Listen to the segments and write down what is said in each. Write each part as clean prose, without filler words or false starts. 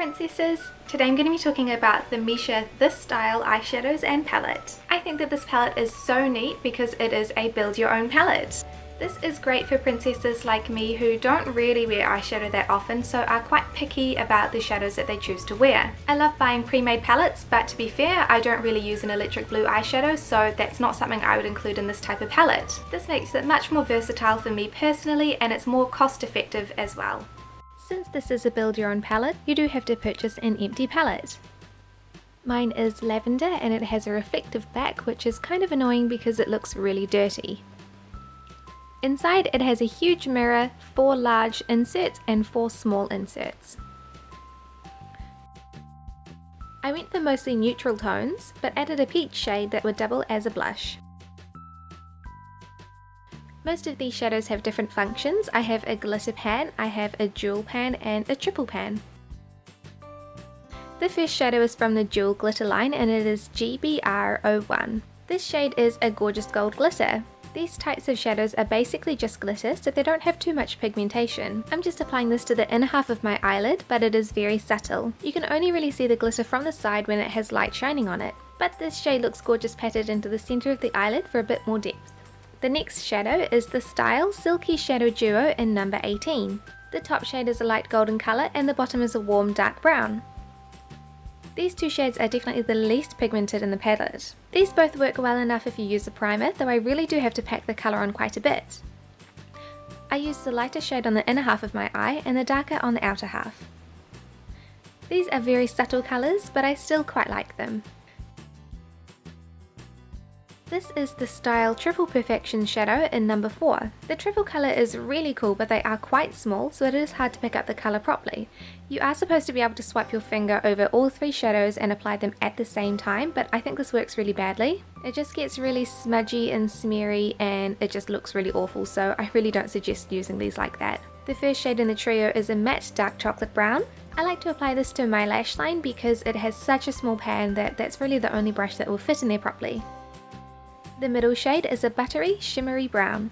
princesses! Today I'm going to be talking about the Missha This Style eyeshadows and palette. I think that this palette is so neat because it is a build your own palette. This is great for princesses like me who don't really wear eyeshadow that often, so are quite picky about the shadows that they choose to wear. I love buying pre-made palettes, but to be fair, I don't really use an electric blue eyeshadow, so that's not something I would include in this type of palette. This makes it much more versatile for me personally, and it's more cost effective as well. Since this is a build your own palette, you do have to purchase an empty palette. Mine is lavender and it has a reflective back, which is kind of annoying because it looks really dirty. Inside it has a huge mirror, 4 large inserts and 4 small inserts. I went for mostly neutral tones, but added a peach shade that would double as a blush. Most of these shadows have different functions. I have a glitter pan, I have a jewel pan and a triple pan. The first shadow is from the Jewel glitter line and it is GBR01. This shade is a gorgeous gold glitter. These types of shadows are basically just glitter, so they don't have too much pigmentation. I'm just applying this to the inner half of my eyelid, but it is very subtle. You can only really see the glitter from the side when it has light shining on it. But this shade looks gorgeous patted into the center of the eyelid for a bit more depth. The next shadow is the Style Silky Shadow Duo in number 18. The top shade is a light golden colour and the bottom is a warm dark brown. These two shades are definitely the least pigmented in the palette. These both work well enough if you use a primer, though I really do have to pack the colour on quite a bit. I used the lighter shade on the inner half of my eye and the darker on the outer half. These are very subtle colours, but I still quite like them. This is the Style Triple Perfection shadow in number 4. The triple colour is really cool, but they are quite small, so it is hard to pick up the colour properly. You are supposed to be able to swipe your finger over all 3 shadows and apply them at the same time, but I think this works really badly. It just gets really smudgy and smeary and it just looks really awful, so I really don't suggest using these like that. The first shade in the trio is a matte dark chocolate brown. I like to apply this to my lash line because it has such a small pan that that's really the only brush that will fit in there properly. The middle shade is a buttery, shimmery brown.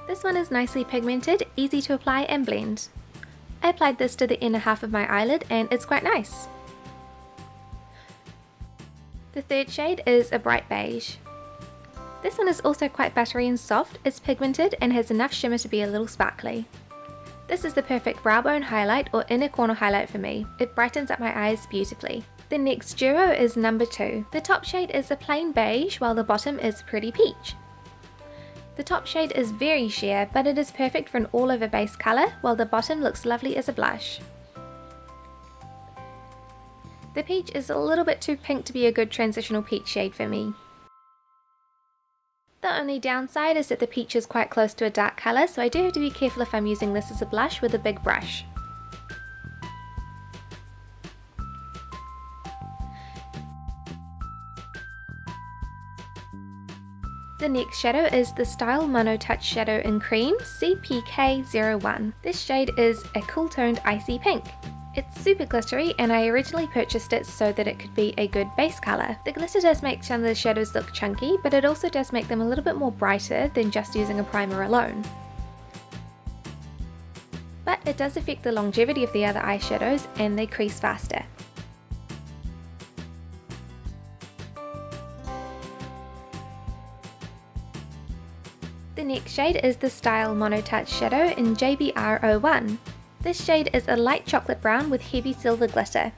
This one is nicely pigmented, easy to apply and blend. I applied this to the inner half of my eyelid and it's quite nice. The third shade is a bright beige. This one is also quite buttery and soft, it's pigmented and has enough shimmer to be a little sparkly. This is the perfect brow bone highlight or inner corner highlight for me. It brightens up my eyes beautifully. The next duo is number 2. The top shade is a plain beige while the bottom is pretty peach. The top shade is very sheer, but it is perfect for an all over base colour while the bottom looks lovely as a blush. The peach is a little bit too pink to be a good transitional peach shade for me. The only downside is that the peach is quite close to a dark colour, so I do have to be careful if I'm using this as a blush with a big brush. The next shadow is the Style Mono Touch Shadow in Cream CPK01. This shade is a cool toned icy pink. It's super glittery and I originally purchased it so that it could be a good base colour. The glitter does make some of the shadows look chunky, but it also does make them a little bit more brighter than just using a primer alone. But it does affect the longevity of the other eyeshadows and they crease faster. The next shade is the Style Mono Touch Shadow in JBR01. This shade is a light chocolate brown with heavy silver glitter.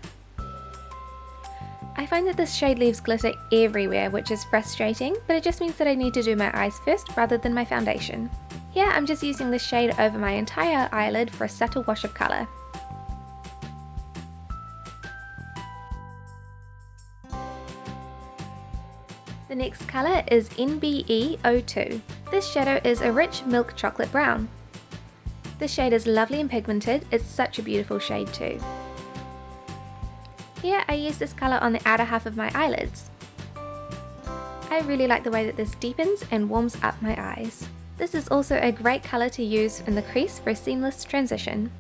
I find that this shade leaves glitter everywhere, which is frustrating, but it just means that I need to do my eyes first rather than my foundation. Here I'm just using this shade over my entire eyelid for a subtle wash of colour. The next colour is NBE02. This shadow is a rich milk chocolate brown. This shade is lovely and pigmented, it's such a beautiful shade too. Here I use this colour on the outer half of my eyelids. I really like the way that this deepens and warms up my eyes. This is also a great colour to use in the crease for a seamless transition.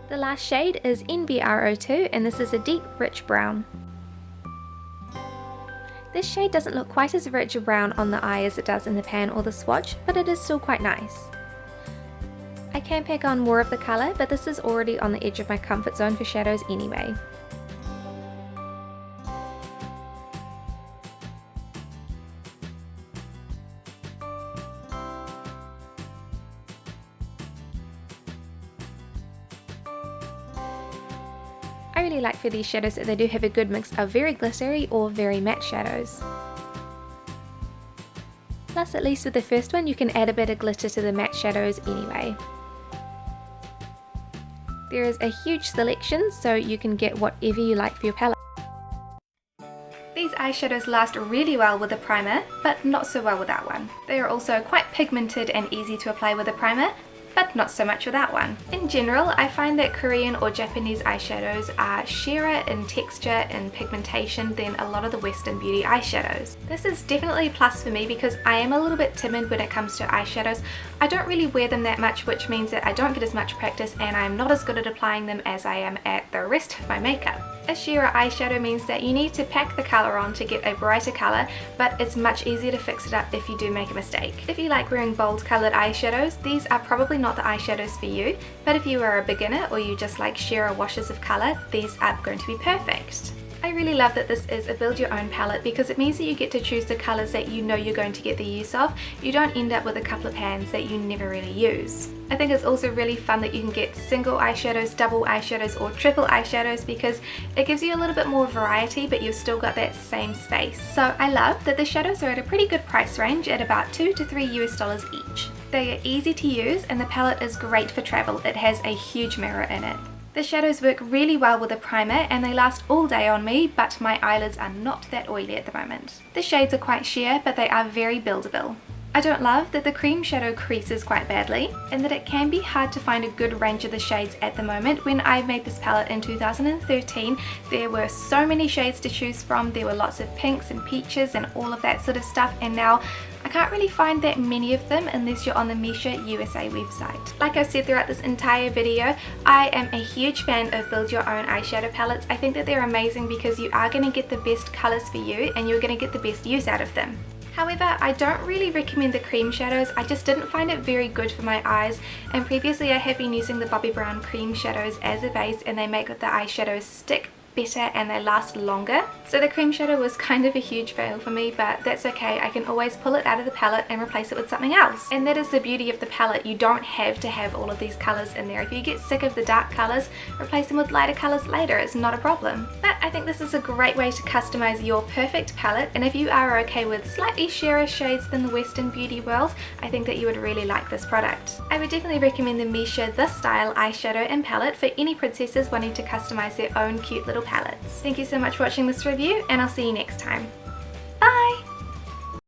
The last shade is NBR02 and this is a deep rich brown. This shade doesn't look quite as rich a brown on the eye as it does in the pan or the swatch, but it is still quite nice. I can pack on more of the colour, but this is already on the edge of my comfort zone for shadows anyway. I really like for these shadows that they do have a good mix of very glittery or very matte shadows. Plus, at least with the first one, you can add a bit of glitter to the matte shadows anyway. There is a huge selection, so you can get whatever you like for your palette. These eyeshadows last really well with a primer, but not so well without one. They are also quite pigmented and easy to apply with a primer, but not so much with that one. In general, I find that Korean or Japanese eyeshadows are sheerer in texture and pigmentation than a lot of the Western beauty eyeshadows. This is definitely a plus for me because I am a little bit timid when it comes to eyeshadows. I don't really wear them that much, which means that I don't get as much practice and I'm not as good at applying them as I am at the rest of my makeup. A sheerer eyeshadow means that you need to pack the colour on to get a brighter colour, but it's much easier to fix it up if you do make a mistake. If you like wearing bold coloured eyeshadows, these are probably not the eyeshadows for you, but if you are a beginner or you just like sheerer washes of colour, these are going to be perfect. I really love that this is a build your own palette because it means that you get to choose the colours that you know you're going to get the use of. You don't end up with a couple of pans that you never really use. I think it's also really fun that you can get single eyeshadows, double eyeshadows or triple eyeshadows because it gives you a little bit more variety but you've still got that same space. So I love that the shadows are at a pretty good price range at about $2 to $3 each. They are easy to use and the palette is great for travel. It has a huge mirror in it. The shadows work really well with a primer and they last all day on me, but my eyelids are not that oily at the moment. The shades are quite sheer, but they are very buildable. I don't love that the cream shadow creases quite badly and that it can be hard to find a good range of the shades at the moment. When I made this palette in 2013, there were so many shades to choose from. There were lots of pinks and peaches and all of that sort of stuff, and now I can't really find that many of them unless you're on the Missha USA website. Like I've said throughout this entire video, I am a huge fan of build your own eyeshadow palettes. I think that they're amazing because you are going to get the best colours for you and you're going to get the best use out of them. However, I don't really recommend the cream shadows. I just didn't find it very good for my eyes, and previously I have been using the Bobbi Brown cream shadows as a base and they make the eyeshadows stick better and they last longer. So the cream shadow was kind of a huge fail for me, but that's okay. I can always pull it out of the palette and replace it with something else. And that is the beauty of the palette. You don't have to have all of these colours in there. If you get sick of the dark colours, replace them with lighter colours later. It's not a problem. But I think this is a great way to customize your perfect palette, and if you are okay with slightly sheerer shades than the Western beauty world, I think that you would really like this product. I would definitely recommend the Missha This Style eyeshadow and palette for any princesses wanting to customize their own cute little palettes. Thank you so much for watching this review, and I'll see you next time.